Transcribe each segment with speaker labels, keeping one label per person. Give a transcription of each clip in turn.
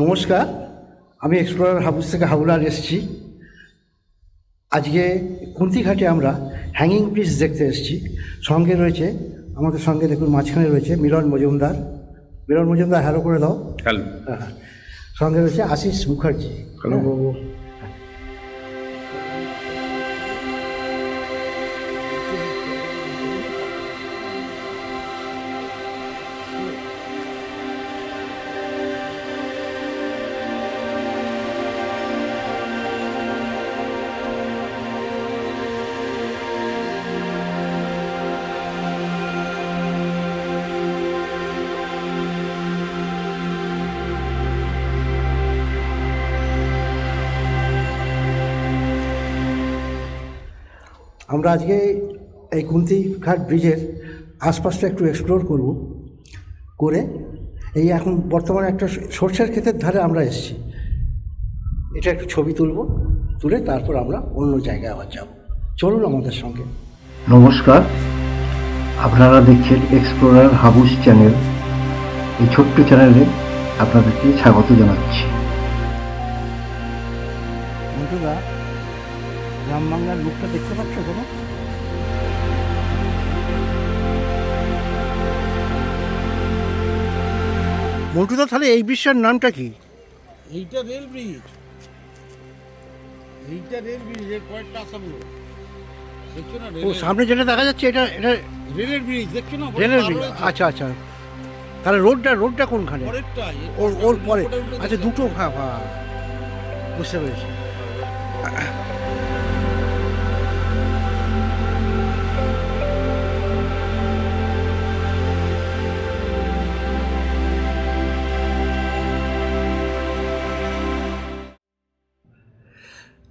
Speaker 1: নমস্কার, আমি explorer house থেকে হাওলার এসেছি। আজকে কুন্তিঘাটে আমরা হ্যাঙ্গিং ব্রিজ দেখতে এসেছি। সঙ্গে রয়েছে, আমাদের সঙ্গে দেখুন মাঝখানে রয়েছে মিলন মজুমদার। মিলন মজুমদার হ্যালো করে দাও।
Speaker 2: হ্যালো।
Speaker 1: হ্যাঁ, সঙ্গে রয়েছে আশিস মুখার্জি।
Speaker 2: হ্যালো বাবু।
Speaker 1: আমরা আজকে এই কুন্তিঘাট ব্রিজের আশপাশটা একটু এক্সপ্লোর করে এই এখন বর্তমানে একটা সরষের ক্ষেতের ধারে আমরা এসেছি। এটা একটু ছবি তুলে তারপর আমরা অন্য জায়গায় আবার যাব। চলুন আমাদের সঙ্গে।
Speaker 3: নমস্কার, আপনারা দেখছেন এক্সপ্লোরার হাউস চ্যানেল। এই ছোট্ট চ্যানেলে আপনাদেরকে স্বাগত জানাচ্ছি।
Speaker 1: বন্ধুরা, গ্রাম বাংলার লুকটা দেখতে পাচ্ছ কোনো? মন্টুদা, তাহলে এই ব্রিজটার নামটা কি?
Speaker 4: এইটা রেল ব্রিজ। এর কয়েকটা আসামলো দেখছো না?
Speaker 1: ও, সামনে যেটা দেখা যাচ্ছে এটা
Speaker 4: রেলের ব্রিজ দেখছো না?
Speaker 1: রেলের ব্রিজ। আচ্ছা, তাহলে রোডটা কোনখানে? ওর পরে। আচ্ছা, দুটো। হ্যাঁ, বুঝতে পেরেছি।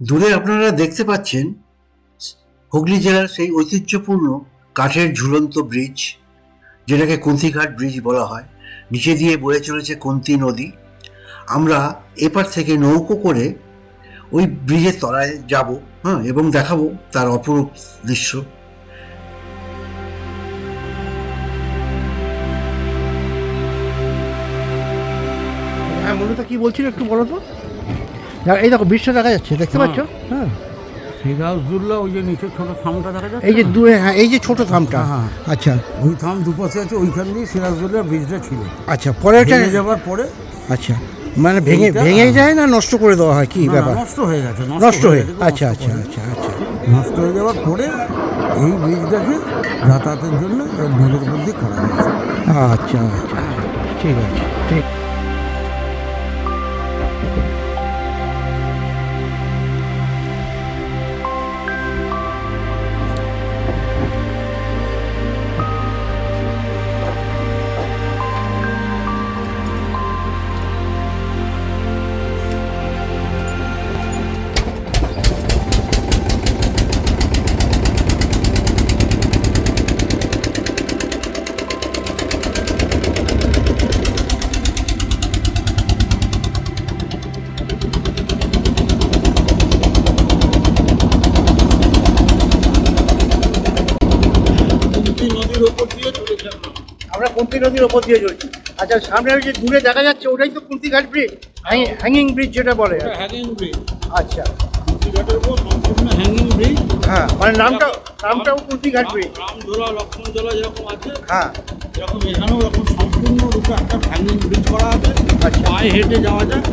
Speaker 1: দূরে আপনারা দেখতে পাচ্ছেন হুগলি জেলার সেই ঐতিহ্যপূর্ণ কাঠের ঝুলন্ত ব্রিজ, যেটাকে কুন্তিঘাট ব্রিজ বলা হয়। নিচে দিয়ে বয়ে চলেছে কুন্তি নদী। আমরা এপার থেকে নৌকো করে ওই ব্রিজের তলায় যাব, এবং দেখাবো তার অপরূপ দৃশ্য। হ্যাঁ, মূলত কি বলছিল একটু বলো তো। এই দেখো ব্রিজটা দেখা যাচ্ছে, দেখতে পাচ্ছ? হ্যাঁ,
Speaker 4: সিরাজদুল্লাহ, ওই যে নিচে ছোট থামটা দেখা যাচ্ছে,
Speaker 1: এই যে এই যে ছোট থামটা।
Speaker 4: হ্যাঁ,
Speaker 1: আচ্ছা,
Speaker 4: ওই থাম দুপাশে আছে, ওইখান দিয়ে সিরাজদুল্লাহ ব্রিজটা ছিল।
Speaker 1: আচ্ছা, পরে ওটা
Speaker 4: যাওয়ার পরে।
Speaker 1: আচ্ছা, মানে ভেঙে যায় না নষ্ট করে দেওয়া হয়? কি ব্যাপার?
Speaker 4: নষ্ট হয়ে গেছে।
Speaker 1: আচ্ছা।
Speaker 4: নষ্ট হয়ে যাওয়ার পরে এই ব্রিজটাকে যাতায়াতের জন্য নদীর উপর দিয়ে করা হয়েছে।
Speaker 1: আচ্ছা, ঠিক আছে, ঠিক। আমরা কুন্তি নদীর ওপর দিয়ে চলছি। আচ্ছা, সামনে ওই যে দূরে দেখা যাচ্ছে ওটাই তো কুন্তিঘাট ব্রিজ, হ্যাঙ্গিং ব্রিজ যেটা বলে।
Speaker 4: Hanging bridge.
Speaker 1: আচ্ছা,
Speaker 4: কুন্তিঘাটের উপর সম্পূর্ণ হ্যাঙ্গিং ব্রিজ।
Speaker 1: হ্যাঁ, মানে নামটাও কুন্তিঘাট ব্রিজ।
Speaker 4: রামঝোলা, লক্ষ্মণঝোলা যেরকম আছে,
Speaker 1: হ্যাঁ,
Speaker 4: এরকম এখানেও এরকম সম্পূর্ণরূপে একটা হ্যাঙ্গিং ব্রিজ করা আছে।
Speaker 1: আচ্ছা।
Speaker 4: পায়ে হেঁটে যাওয়া যায়।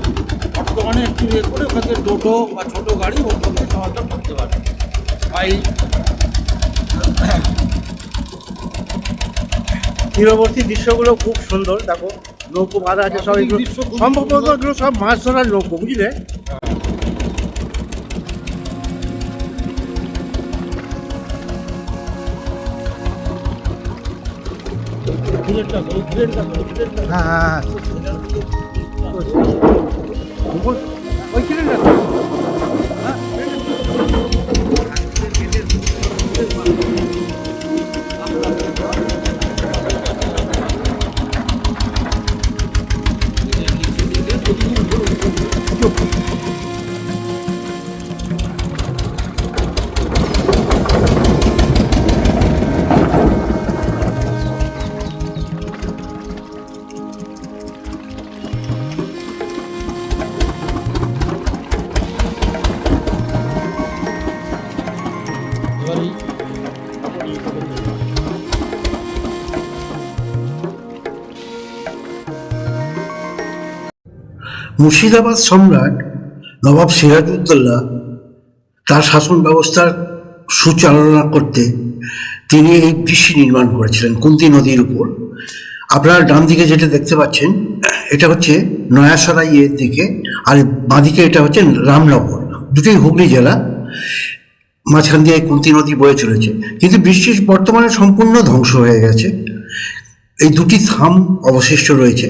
Speaker 4: বর্তমানে একটু করে ওখানে টোটো বা ছোটো গাড়ি ওখান থেকে চলাচল করতে পারে।
Speaker 1: তীরবর্তী দৃশ্যগুলো খুব সুন্দর। দেখো, নৌকো বাঁধা আছে সব, এগুলো সম্ভবত এগুলো সব মাছ ধরার নৌকো, বুঝলে? হ্যাঁ হ্যাঁ ওই সিলিন্ডার মুর্শিদাবাদ সম্রাট নবাব সিরাজউদ্দৌলা তার শাসন ব্যবস্থার সুচালনা করতে তিনি এই ব্রিজটি নির্মাণ করেছিলেন কুন্তী নদীর উপর। আপনারা ডান দিকে যেটা দেখতে পাচ্ছেন এটা হচ্ছে নয়াসরাইয়ের দিকে, আর বাঁদিকে এটা হচ্ছে রামনগর, দুটোই হুগলি জেলা। মাঝখান দিয়ে কুন্তী নদী বয়ে চলেছে, কিন্তু বৃষ্টি বর্তমানে সম্পূর্ণ ধ্বংস হয়ে গেছে। এই দুটি থাম অবশিষ্ট রয়েছে।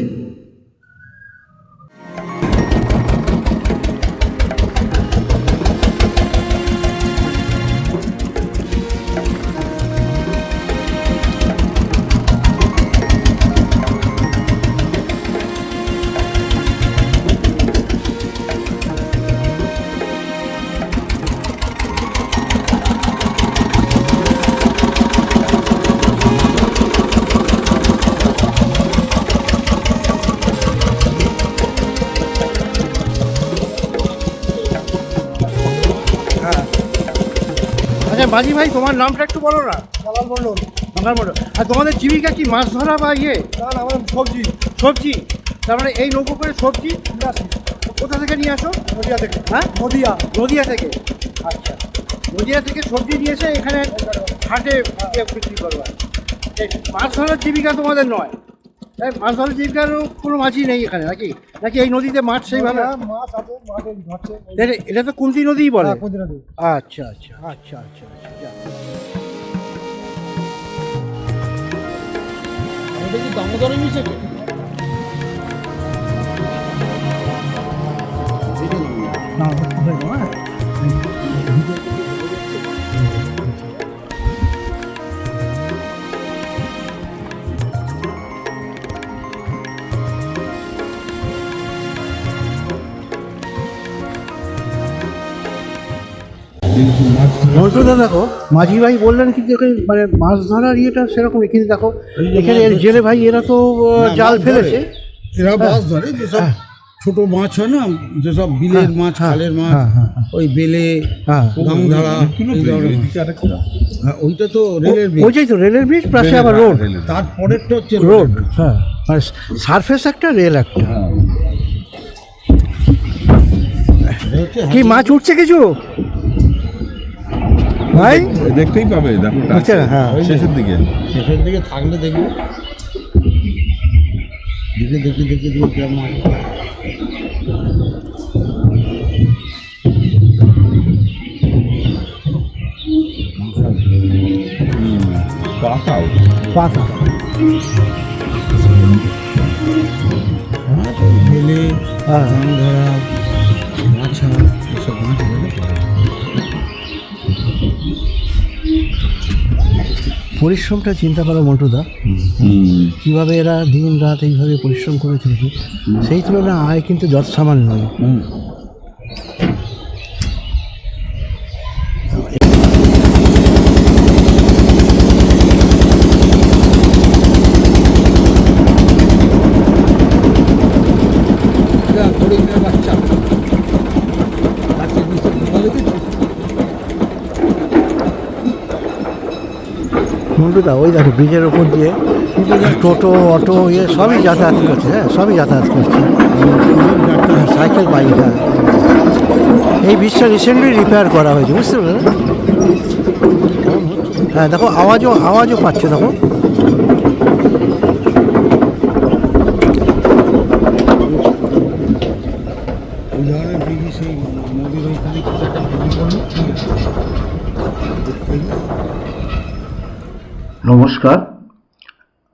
Speaker 1: আচ্ছা মাঝি ভাই, তোমার নামটা একটু বলো না।
Speaker 2: দালাল মন্ডল।
Speaker 1: আমার মনে, আর তোমাদের জীবিকা কি মাছ ধরা বা ইয়ে?
Speaker 2: না না, আমার সবজি।
Speaker 1: সবজি? তার মানে এই নৌকো করে সবজি
Speaker 2: নিয়ে আসি
Speaker 1: কোথা থেকে নিয়ে আসো?
Speaker 2: নদিয়া থেকে।
Speaker 1: হ্যাঁ,
Speaker 2: নদিয়া।
Speaker 1: নদিয়া থেকে। আচ্ছা, নদিয়া থেকে সবজি নিয়ে এসে এখানে হাটে বিক্রি করবা। এই মাছ ধরার জীবিকা তোমাদের নয়? তাই মাছ ধরার জীবিকারও কোনো মাছই নেই এখানে নাকি? নাকি এই নদীতে মাছ সেইভাবে?
Speaker 2: মাছ আছে, মাঠে ধরছে।
Speaker 1: এটা তো কুন্তী নদীই বলে?
Speaker 2: হ্যাঁ, কুন্তী নদী।
Speaker 1: আচ্ছা আচ্ছা আচ্ছা আচ্ছা আচ্ছা।
Speaker 2: এটা কি দামোদরে মিশেছে? না, হ্যাঁ।
Speaker 1: নজরটা দেখো, মাঝি ভাই বললেন কিন্তু এখানে মানে মাছ ধরার ইয়েটা সেরকমই, কিন্তু দেখো এখানে জেলে ভাই এরা তো জাল ফেলেছে।
Speaker 4: এরা মাছ ধরে যেসব ছোট মাছ হয় না, যেসব বিলের মাছ, খালের মাছ, ওই বেলে, গাংধারা, ওইটা তো রেলের ব্রিজ।
Speaker 1: ওইটাই তো রেলের ব্রিজ, প্লাসে আবার রোড।
Speaker 4: তারপরেরটা হচ্ছে
Speaker 1: রোড, হ্যাঁ, মানে সারফেস একটা, রেল একটা। কি মাছ উঠছে কিছু ভাই?
Speaker 5: দেখতেই পাবে, দেখো
Speaker 1: বুঝছে না? হ্যাঁ,
Speaker 5: শেষের দিকে
Speaker 4: থাকলে দেখবে, দেখে দেখে দেখে দেখে কেমন
Speaker 5: পাতাও
Speaker 1: পাতা
Speaker 4: বেলে,
Speaker 1: হ্যাঁ।
Speaker 4: গাংধারা, মাছা, এসব মাছ ধরে।
Speaker 1: পরিশ্রমটা চিন্তা করো মন্টুদা, কিভাবে এরা দিন রাত এইভাবে পরিশ্রম করে চলেছে, সেই তুলনায় আয় কিন্তু যত সামান্য নয়। মন্টুদা ওই দেখো ব্রিজের ওপর দিয়ে টোটো, অটো, ইয়ে সবই যাতায়াত করছে। হ্যাঁ, সবই যাতায়াত করছে, সাইকেল, বাইক। হ্যাঁ, এই ব্রিজটা রিসেন্টলি রিপেয়ার করা হয়েছে, বুঝতে পারলেন? হ্যাঁ, দেখো আওয়াজও পাচ্ছে, দেখো।
Speaker 3: নমস্কার,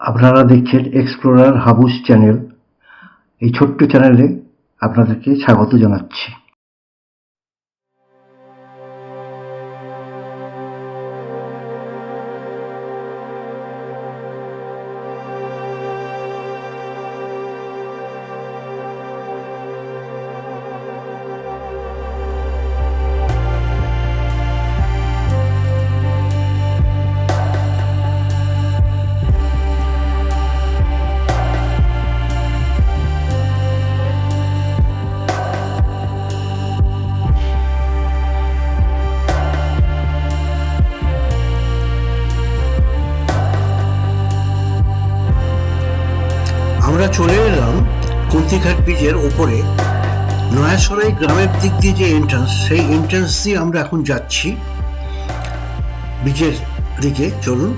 Speaker 3: আপনারা দেখছেন এক্সপ্লোরার হাবুস চ্যানেল। এই ছোট্ট চ্যানেলে আপনাদেরকে স্বাগত জানাচ্ছি।
Speaker 1: আমরা চলে এলাম কুন্তিঘাট ব্রিজের ওপরে নয়াসরাই গ্রামের দিক দিয়ে যে এন্ট্রান্স, সেই এন্ট্রান্স দিয়ে আমরা এখন যাচ্ছি ব্রিজের দিকে। চলুন।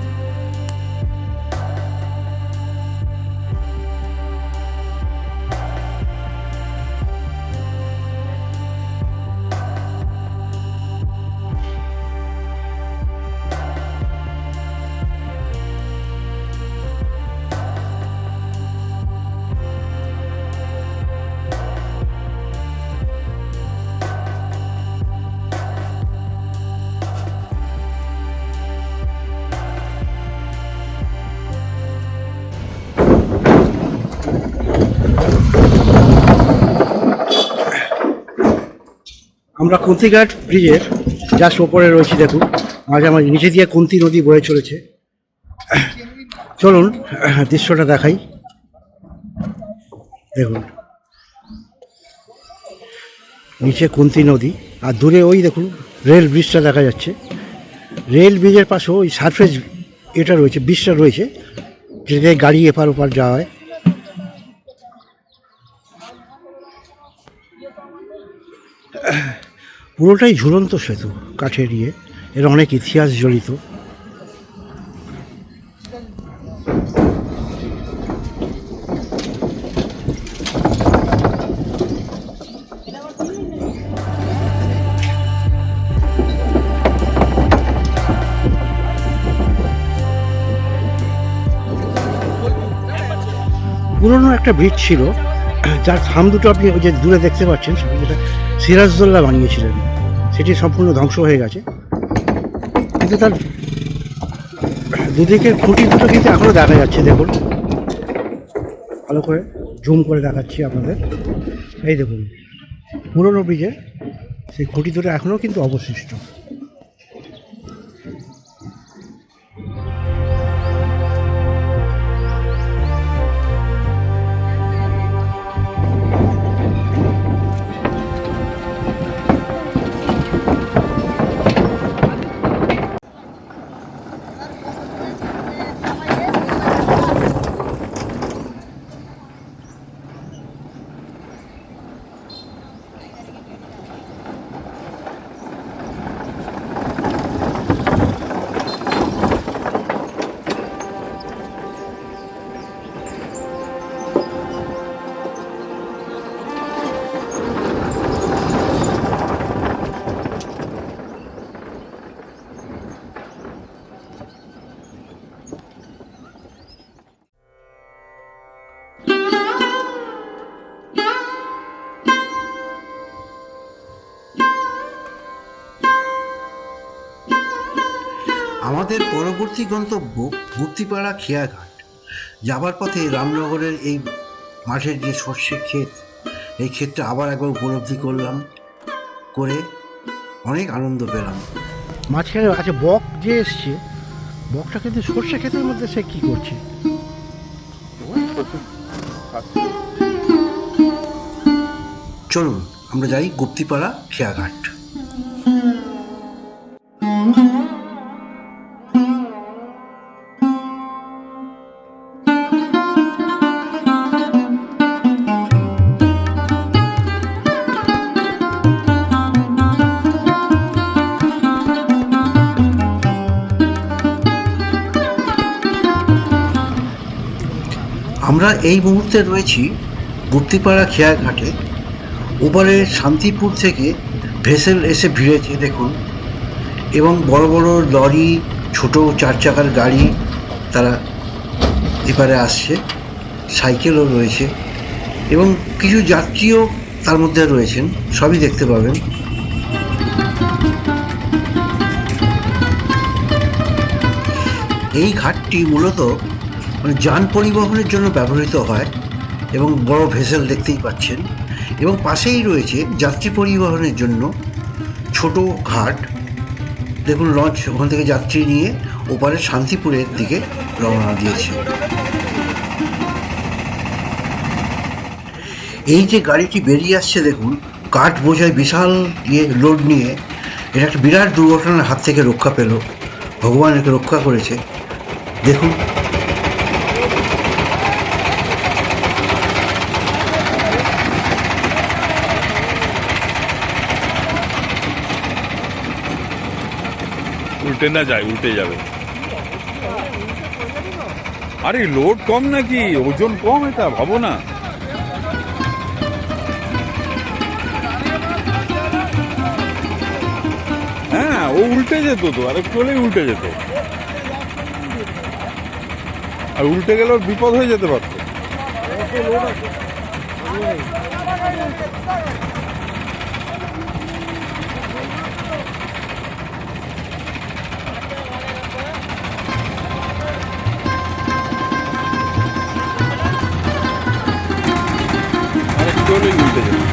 Speaker 1: আমরা কুন্তিঘাট ব্রিজের জাস্ট ওপরে রয়েছি। দেখুন, মাঝামাঝি নিচে দিয়ে কুন্তি নদী বয়ে চলেছে। চলুন দৃশ্যটা দেখাই। দেখুন, নিচে কুন্তি নদী আর দূরে ওই দেখুন রেল ব্রিজটা দেখা যাচ্ছে। রেল ব্রিজের পাশেও ওই সারফেস এটা রয়েছে, ব্রিজটা রয়েছে, যেটা গাড়ি এপার ওপার যাওয়া হয়। পুরোটাই ঝুলন্ত সেতু, কাঠের ইয়ে, এর অনেক ইতিহাস জড়িত। পুরনো একটা ব্রিজ ছিল, যার থাম দুটো আপনি যে দূরে দেখতে পাচ্ছেন, যেটা সিরাজদৌল্লা বানিয়েছিলেন, সেটি সম্পূর্ণ ধ্বংস হয়ে গেছে। কিন্তু তার দুদিকের খুঁটি দুটো কিন্তু এখনও দেখা যাচ্ছে। দেখুন, ভালো করে জুম করে দেখাচ্ছি আপনাদের। এই দেখুন, পুরনো ব্রিজের সেই খুঁটি দুটো এখনও কিন্তু অবশিষ্ট। আমাদের পরবর্তী গন্তব্য গুপ্তিপাড়া খেয়াঘাট। যাবার পথে রামনগরের এই মাঠের যে সর্ষে ক্ষেত, এই ক্ষেতটা আবার একবার উপলব্ধি করলাম, করে অনেক আনন্দ পেলাম। মাঝখানে আচ্ছা বক যে এসছে, বকটা কিন্তু সর্ষে ক্ষেতের মধ্যে সে কি করছে? চলুন আমরা যাই গুপ্তিপাড়া খেয়াঘাট। আমরা এই মুহূর্তে রয়েছি গুপ্তিপাড়া খেয়াঘাটে। ওপারে শান্তিপুর থেকে ভেসেল এসে ভিড়েছে দেখুন, এবং বড় বড় লরি, ছোট চার চাকার গাড়ি তারা এপারে আসছে, সাইকেলও রয়েছে এবং কিছু যাত্রীও তার মধ্যে রয়েছেন, সবই দেখতে পাবেন। এই ঘাটটি মূলত যান পরিবহনের জন্য ব্যবহৃত হয় এবং বড় ভেসেল দেখতেই পাচ্ছেন, এবং পাশেই রয়েছে যাত্রী পরিবহনের জন্য ছোট ঘাট। দেখুন লঞ্চ ওখান থেকে যাত্রী নিয়ে ওপারে শান্তিপুরের দিকে রওনা দিয়েছে। এই যে গাড়িটি বেরিয়ে আসছে দেখুন, কাঠ বোঝায় বিশাল লোড নিয়ে, এটা একটা বিরাট দুর্ঘটনার হাত থেকে রক্ষা পেল, ভগবান একে রক্ষা করেছে। দেখুন
Speaker 5: উল্টে না যায়, উল্টে যাবে। আরে লোড কম নাকি, ওজন কম, এটা ভাবো না। হ্যাঁ, ও উল্টে যেত তো, আরেকটু হলেই উল্টে যেত, আর উল্টে গেলে ওর বিপদ হয়ে যেতে পারত। আরেকটু হলেই উল্টে যেত।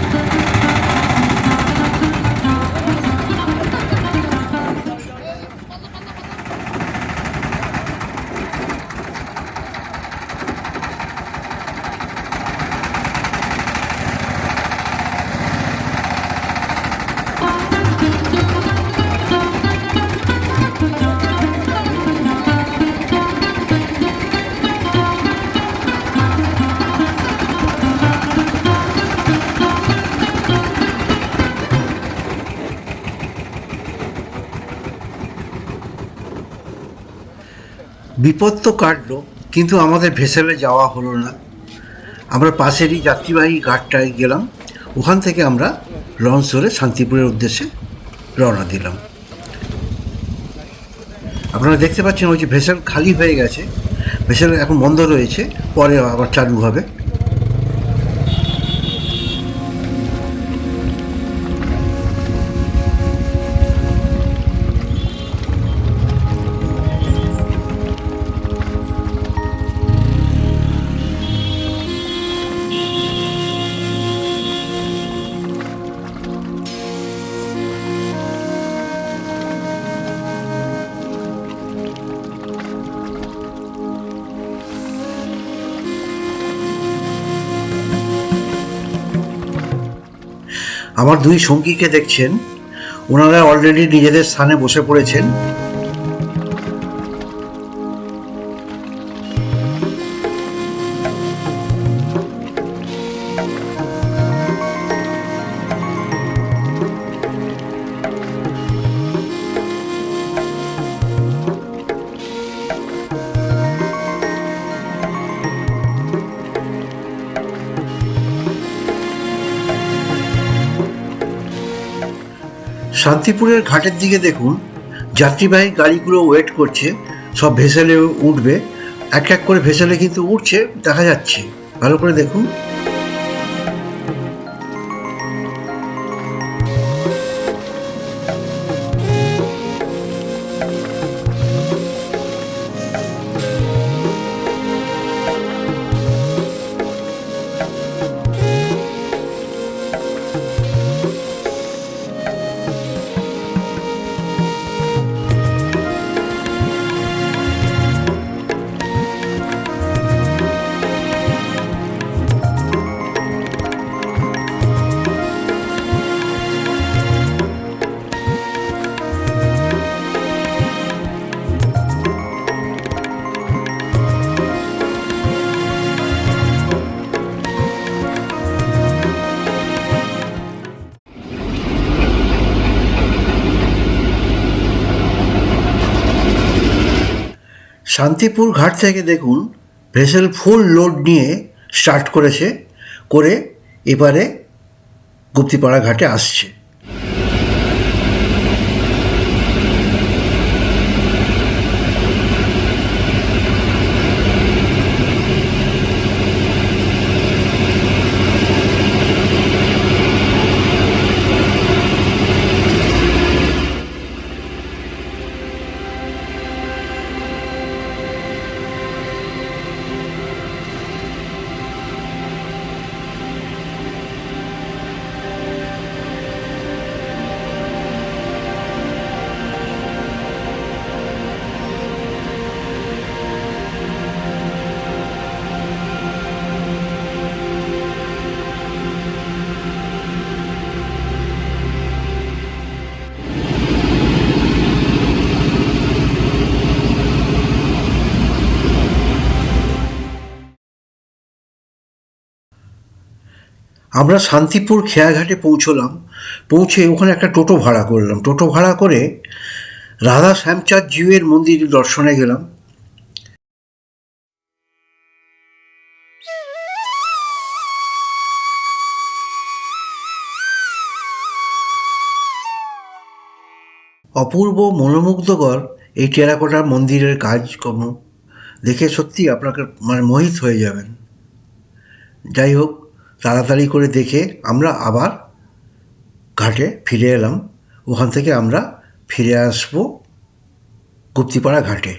Speaker 1: বিপদ তো কাটলো, কিন্তু আমাদের ভেসেলে যাওয়া হলো না। আমরা পাশেরই যাত্রীবাহী ঘাটটায় গেলাম, ওখান থেকে আমরা লঞ্চ ধরে শান্তিপুরের উদ্দেশ্যে রওনা দিলাম। আপনারা দেখতে পাচ্ছেন ওই যে ভেসেল খালি হয়ে গেছে, ভেসেল এখন বন্ধ রয়েছে, পরে আবার চালু হবে। আমার দুই সঙ্গীকে দেখছেন, ওনারা অলরেডি নিজেদের স্থানে বসে পড়েছেন। শান্তিপুরের ঘাটের দিকে দেখুন, যাত্রীবাহী গাড়িগুলো ওয়েট করছে, সব ভেসেলে উঠবে। এক এক করে ভেসেলে কিন্তু উঠছে, দেখা যাচ্ছে, ভালো করে দেখুন। শান্তিপুর ঘাট থেকে দেখুন ভেসেল ফুল লোড নিয়ে স্টার্ট করেছে, করে এবারে গুপ্তিপাড়া ঘাটে আসছে। আমরা শান্তিপুর খেয়াঘাটে পৌঁছে ওখানে একটা টোটো ভাড়া করলাম। টোটো ভাড়া করে রাধা শ্যামচাঁদ জিউয়ের মন্দিরে দর্শনে গেলাম। অপূর্ব মনোমুগ্ধকর এই টেরাকোটার মন্দিরের কাজকর্ম দেখে সত্যি আপনাকে মোহিত হয়ে যাবেন। যাই হোক, তাড়াতাড়ি করে দেখে আমরা আবার ঘাটে ফিরে এলাম। ওখান থেকে আমরা ফিরে আসবো গুপ্তিপাড়া ঘাটে।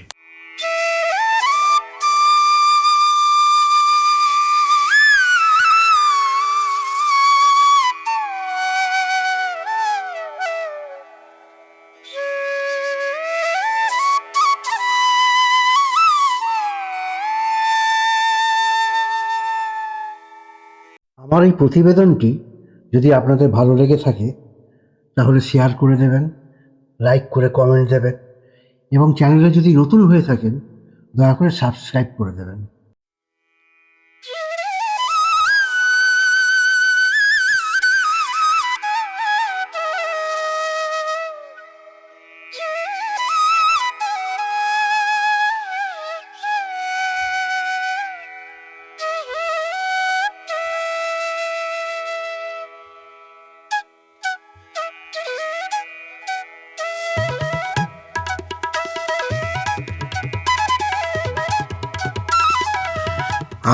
Speaker 1: আমার এই প্রতিবেদনটি যদি আপনাদের ভালো লেগে থাকে তাহলে শেয়ার করে দেবেন, লাইক করে কমেন্ট দেবেন এবং চ্যানেলে যদি নতুন হয়ে থাকেন দয়া করে সাবস্ক্রাইব করে দেবেন।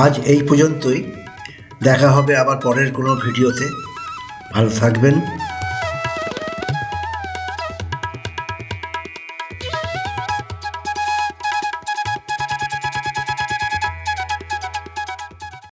Speaker 1: আজ এই পর্যন্তই। দেখা হবে আবার পরের কোনো ভিডিওতে। ভালো থাকবেন।